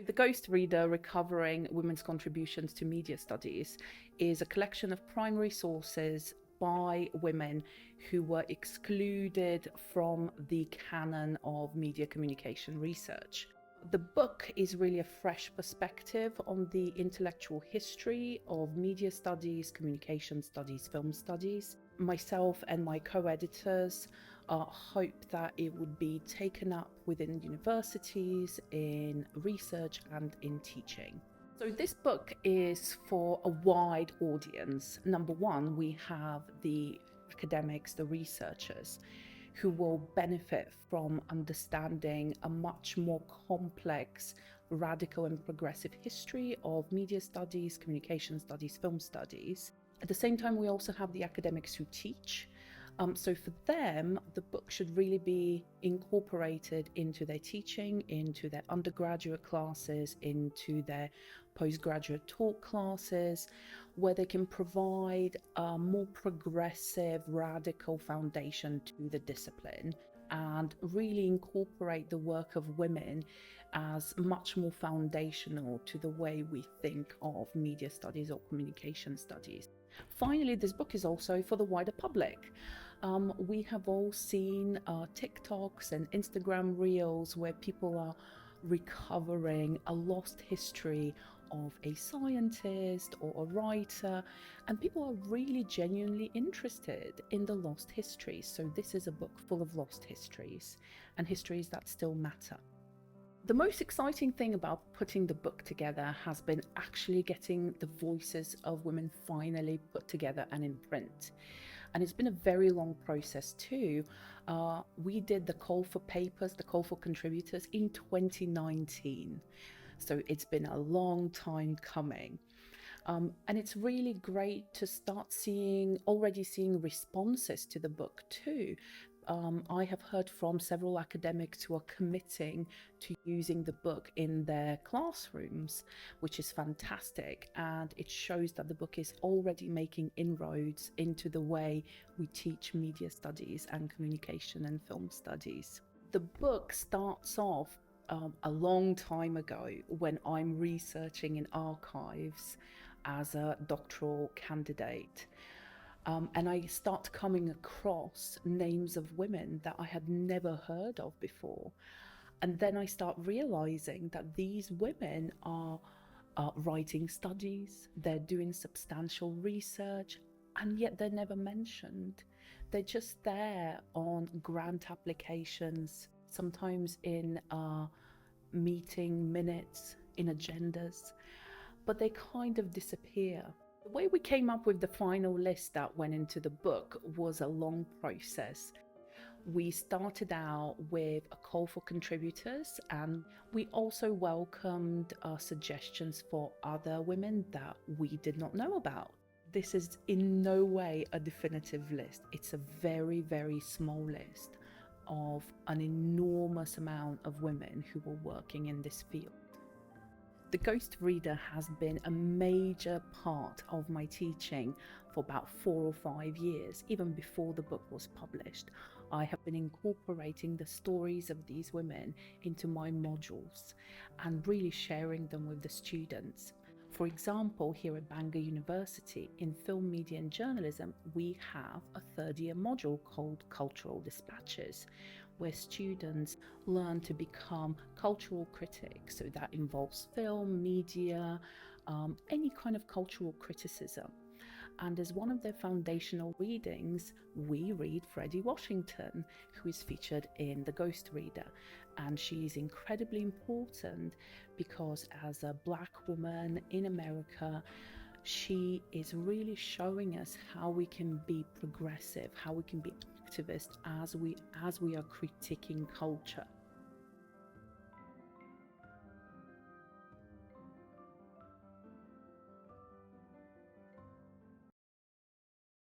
The Ghost Reader, Recovering Women's Contributions to Media Studies, is a collection of primary sources by women who were excluded from the canon of media communication research. The book is really a fresh perspective on the intellectual history of media studies, communication studies, film studies. Myself and my co-editors hope that it would be taken up within universities, in research and in teaching. So this book is for a wide audience. Number one, we have the academics, the researchers, who will benefit from understanding a much more complex, radical and progressive history of media studies, communication studies, film studies. At the same time, we also have the academics who teach. So for them, the book should really be incorporated into their teaching, into their undergraduate classes, into their postgraduate talk classes, where they can provide a more progressive, radical foundation to the discipline and really incorporate the work of women as much more foundational to the way we think of media studies or communication studies. Finally, this book is also for the wider public. We have all seen TikToks and Instagram reels where people are recovering a lost history of a scientist or a writer, and people are really genuinely interested in the lost histories. So this is a book full of lost histories and histories that still matter. The most exciting thing about putting the book together has been actually getting the voices of women finally put together and in print. And it's been a very long process too. We did the call for papers, the call for contributors in 2019. So it's been a long time coming. And it's really great to start already seeing responses to the book too. I have heard from several academics who are committing to using the book in their classrooms, which is fantastic. And it shows that the book is already making inroads into the way we teach media studies and communication and film studies. The book starts off a long time ago when I'm researching in archives as a doctoral candidate. And I start coming across names of women that I had never heard of before. And then I start realizing that these women are writing studies, they're doing substantial research, and yet they're never mentioned. They're just there on grant applications, sometimes in meeting minutes, in agendas, but they kind of disappear. The way we came up with the final list that went into the book was a long process. We started out with a call for contributors, and we also welcomed suggestions for other women that we did not know about. This is in no way a definitive list. It's a very, very small list of an enormous amount of women who were working in this field. The Ghost Reader has been a major part of my teaching for about 4 or 5 years, even before the book was published. I have been incorporating the stories of these women into my modules and really sharing them with the students. For example, here at Bangor University, in film, media and journalism, we have a third-year module called Cultural Dispatches, where students learn to become cultural critics. So that involves film, media, any kind of cultural criticism. And as one of their foundational readings, we read Freddie Washington, who is featured in The Ghost Reader. And she is incredibly important because as a Black woman in America, she is really showing us how we can be progressive, how we can be activist as we are critiquing culture.